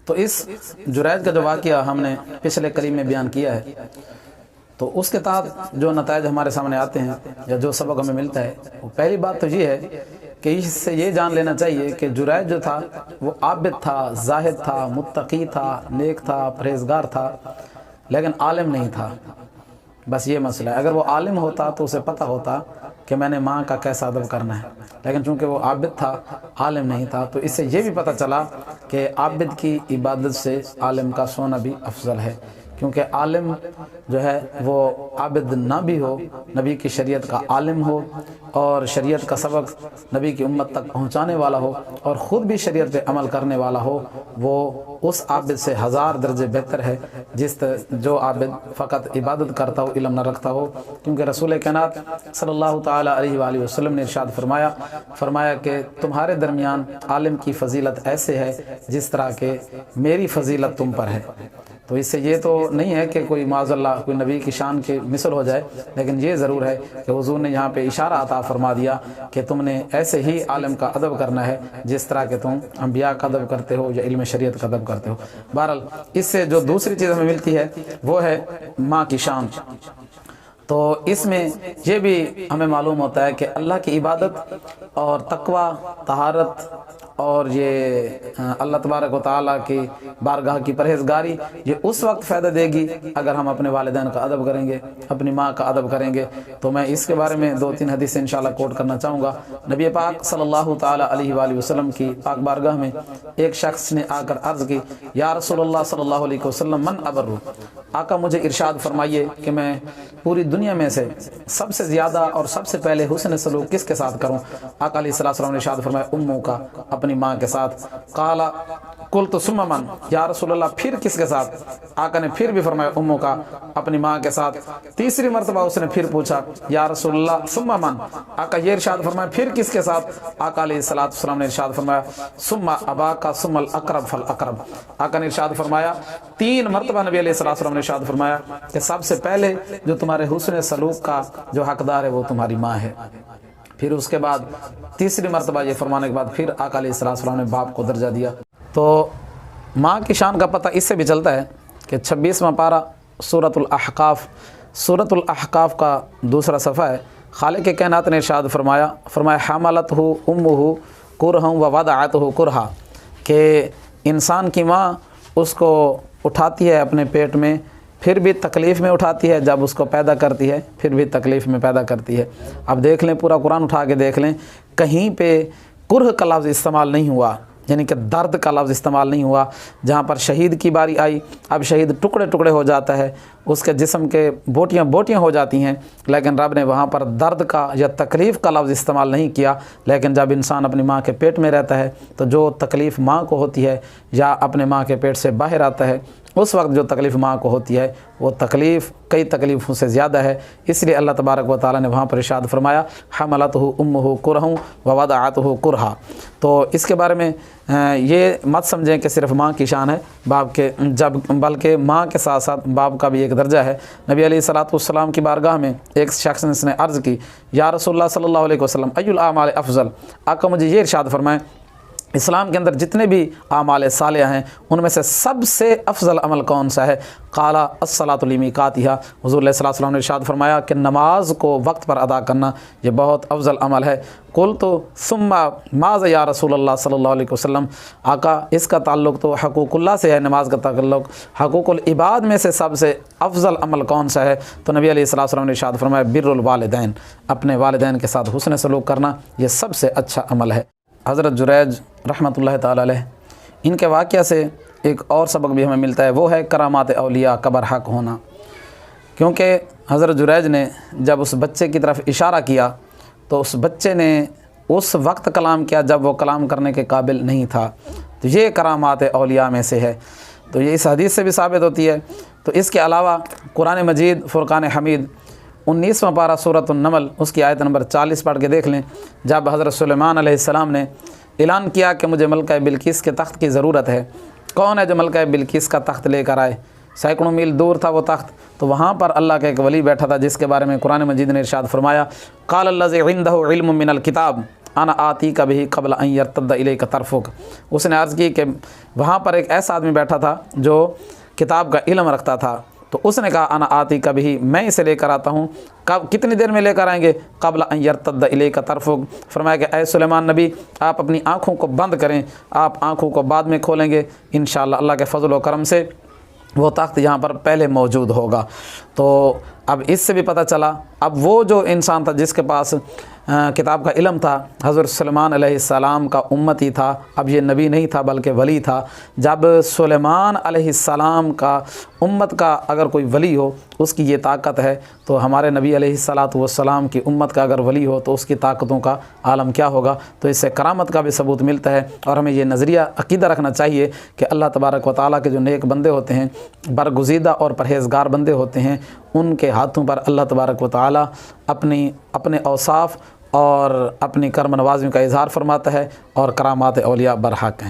تو اس جریج کا جو واقعہ ہم نے پچھلے کلیم میں بیان کیا ہے، تو اس کے تحت جو نتائج ہمارے سامنے آتے ہیں یا جو سبق ہمیں ملتا ہے، وہ پہلی بات تو یہ ہے کہ اس سے یہ جان لینا چاہیے کہ جریج جو تھا وہ عابد تھا، زاہد تھا، متقی تھا، نیک تھا، پرہیزگار تھا، لیکن عالم نہیں تھا۔ بس یہ مسئلہ ہے۔ اگر وہ عالم ہوتا تو اسے پتہ ہوتا کہ میں نے ماں کا کیسا ادب کرنا ہے، لیکن چونکہ وہ عابد تھا، عالم نہیں تھا، تو اس سے یہ بھی پتہ چلا کہ عابد کی عبادت سے عالم کا سونا بھی افضل ہے، کیونکہ عالم جو ہے وہ عابد نہ بھی ہو، نبی کی شریعت کا عالم ہو اور شریعت کا سبق نبی کی امت تک پہنچانے والا ہو اور خود بھی شریعت پہ عمل کرنے والا ہو، وہ اس عابد سے 1000 درجے بہتر ہے جو عابد فقط عبادت کرتا ہو، علم نہ رکھتا ہو۔ کیونکہ رسول کائنات صلی اللہ تعالیٰ علیہ وآلہ وسلم نے ارشاد فرمایا کہ تمہارے درمیان عالم کی فضیلت ایسے ہے جس طرح کہ میری فضیلت تم پر ہے۔ تو اس سے یہ تو نہیں ہے کہ کوئی معاذ اللہ کوئی نبی کی شان کے مثل ہو جائے، لیکن یہ ضرور ہے کہ حضور نے یہاں پہ اشارہ عطا فرما دیا کہ تم نے ایسے ہی عالم کا ادب کرنا ہے جس طرح کہ تم انبیاء کا ادب کرتے ہو یا علم شریعت کا ادب کرتے ہو۔ بہرحال اس سے جو دوسری چیز ہمیں ملتی ہے وہ ہے ماں کی شان۔ تو اس میں یہ بھی ہمیں معلوم ہوتا ہے کہ اللہ کی عبادت اور تقوی، طہارت اور یہ اللہ تبارک و تعالیٰ کی بارگاہ کی پرہیزگاری یہ اس وقت فائدہ دے گی اگر ہم اپنے والدین کا ادب کریں گے، اپنی ماں کا ادب کریں گے۔ تو میں اس کے بارے میں 2-3 حدیثیں انشاءاللہ کوٹ کرنا چاہوں گا۔ نبی پاک صلی اللہ تعالیٰ علیہ وآلہ وسلم کی پاک بارگاہ میں ایک شخص نے آ کر عرض کی، یا رسول اللہ صلی اللہ علیہ وسلم من ابر، آقا مجھے ارشاد فرمائیے کہ میں پوری دنیا میں سے سب سے زیادہ اور سب سے پہلے حسن سلوک کس کے ساتھ کروں؟ آقا علیہ السلام نے ارشاد فرمایا اموں کا، اپنی ماں کے ساتھ۔ قال قلت ثم من، یا رسول اللہ پھر کس کے ساتھ؟ آقا نے پھر بھی فرمایا اموں کا، اپنی ماں کے ساتھ۔ تیسری مرتبہ اس نے پھر پوچھا، یا رسول اللہ ثم من، آقا یہ ارشاد فرمایا پھر کس کے ساتھ؟ آقا علیہ السلام نے ارشاد فرمایا ثم اباک ثم الاقرب فالاقرب۔ آقا نے ارشاد فرمایا 3 مرتبہ نبی علیہ السلام نے ارشاد فرمایا کہ سب سے پہلے جو تمہارے حسن سلوک کا جو حقدار ہے وہ تمہاری ماں ہے۔ پھر اس کے بعد تیسری مرتبہ یہ فرمانے کے بعد پھر آقا علیہ السلام نے باپ کو درجہ دیا۔ تو ماں کی شان کا پتہ اس سے بھی چلتا ہے کہ 26واں پارہ سورۃ الاحقاف کا دوسرا صفحہ ہے۔ خالق کائنات نے ارشاد فرمایا حملتہ امہ کرہا ووضعتہ کرہا، کہ انسان کی ماں اس کو اٹھاتی ہے اپنے پیٹ میں، پھر بھی تکلیف میں اٹھاتی ہے، جب اس کو پیدا کرتی ہے پھر بھی تکلیف میں پیدا کرتی ہے۔ اب دیکھ لیں، پورا قرآن اٹھا کے دیکھ لیں، کہیں پہ کرہ کا لفظ استعمال نہیں ہوا، یعنی کہ درد کا لفظ استعمال نہیں ہوا۔ جہاں پر شہید کی باری آئی، اب شہید ٹکڑے ٹکڑے ہو جاتا ہے، اس کے جسم کے بوٹیاں بوٹیاں ہو جاتی ہیں، لیکن رب نے وہاں پر درد کا یا تکلیف کا لفظ استعمال نہیں کیا۔ لیکن جب انسان اپنی ماں کے پیٹ میں رہتا ہے تو جو تکلیف ماں کو ہوتی ہے یا اپنے ماں کے پیٹ سے باہر آتا ہے، اس وقت جو تکلیف ماں کو ہوتی ہے وہ تکلیف کئی تکلیفوں سے زیادہ ہے۔ اس لیے اللہ تبارک و تعالیٰ نے وہاں پر ارشاد فرمایا حملتہ امہ کرہا ووضعتہ کرہا۔ تو اس کے بارے میں یہ مت سمجھیں کہ صرف ماں کی شان ہے باپ کے، بلکہ ماں کے ساتھ ساتھ باپ کا بھی ایک درجہ ہے۔ نبی علیہ السلام کی بارگاہ میں ایک شخص نے عرض کی، یا رسول اللہ صلی اللہ علیہ وسلم ای الاعمال افضل، آقا مجھے یہ ارشاد فرمائیں اسلام کے اندر جتنے بھی اعمال صالحہ ہیں ان میں سے سب سے افضل عمل کون سا ہے؟ قال الصلاۃ لمیقاتھا، حضور علیہ السلام نے ارشاد فرمایا کہ نماز کو وقت پر ادا کرنا یہ بہت افضل عمل ہے۔ قلت ثم ماذا یا رسول اللہ صلی اللہ علیہ وسلم، آقا اس کا تعلق تو حقوق اللہ سے ہے، نماز کا تعلق حقوق العباد میں سے سب سے افضل عمل کون سا ہے؟ تو نبی علیہ السلام نے ارشاد فرمایا بر الوالدین، اپنے والدین کے ساتھ حسن سلوک کرنا یہ سب سے اچھا عمل ہے۔ حضرت جریج رحمۃ اللہ تعالی علیہ، ان کے واقعہ سے ایک اور سبق بھی ہمیں ملتا ہے، وہ ہے کرامات اولیاء کا برحق ہونا۔ کیونکہ حضرت جریج نے جب اس بچے کی طرف اشارہ کیا تو اس بچے نے اس وقت کلام کیا جب وہ کلام کرنے کے قابل نہیں تھا، تو یہ کرامات اولیاء میں سے ہے۔ تو یہ اس حدیث سے بھی ثابت ہوتی ہے۔ تو اس کے علاوہ قرآن مجید فرقان حمید 19واں پارہ سورۃ النمل اس کی آیت نمبر 40 پڑھ کے دیکھ لیں، جب حضرت سلیمان علیہ السلام نے اعلان کیا کہ مجھے ملکہ بلقیس کے تخت کی ضرورت ہے، کون ہے جو ملکہ بلقیس کا تخت لے کر آئے؟ سینکڑوں میل دور تھا وہ تخت، تو وہاں پر اللہ کا ایک ولی بیٹھا تھا جس کے بارے میں قرآن مجید نے ارشاد فرمایا قال الذی عنده علم من الکتاب، انا آتی کا بھی قبل ان یرتد الیک طرفک۔ اس نے عرض کی کہ وہاں پر ایک ایسا آدمی بیٹھا تھا جو کتاب کا علم رکھتا تھا، تو اس نے کہا انا آتی کا بھی، میں اسے لے کر آتا ہوں۔ کتنی دیر میں لے کر آئیں گے؟ قبل ان یرتد الیک طرفک، فرمایا کہ اے سلیمان نبی آپ اپنی آنکھوں کو بند کریں، آپ آنکھوں کو بعد میں کھولیں گے، انشاءاللہ اللہ کے فضل و کرم سے وہ تخت یہاں پر پہلے موجود ہوگا۔ تو اب اس سے بھی پتہ چلا، اب وہ جو انسان تھا جس کے پاس کتاب کا علم تھا، حضرت سلیمان علیہ السلام کا امتی تھا، اب یہ نبی نہیں تھا بلکہ ولی تھا۔ جب سلیمان علیہ السلام کا امت کا اگر کوئی ولی ہو اس کی یہ طاقت ہے، تو ہمارے نبی علیہ السلام کی امت کا اگر ولی ہو تو اس کی طاقتوں کا عالم کیا ہوگا۔ تو اس سے کرامت کا بھی ثبوت ملتا ہے، اور ہمیں یہ نظریہ عقیدہ رکھنا چاہیے کہ اللہ تبارک و تعالیٰ کے جو نیک بندے ہوتے ہیں، برگزیدہ اور پرہیزگار بندے ہوتے ہیں، ان کے ہاتھوں پر اللہ تبارک و تعالیٰ اپنے اوصاف اور اپنی کرم نوازیوں کا اظہار فرماتا ہے، اور کرامات اولیاء برحق ہیں۔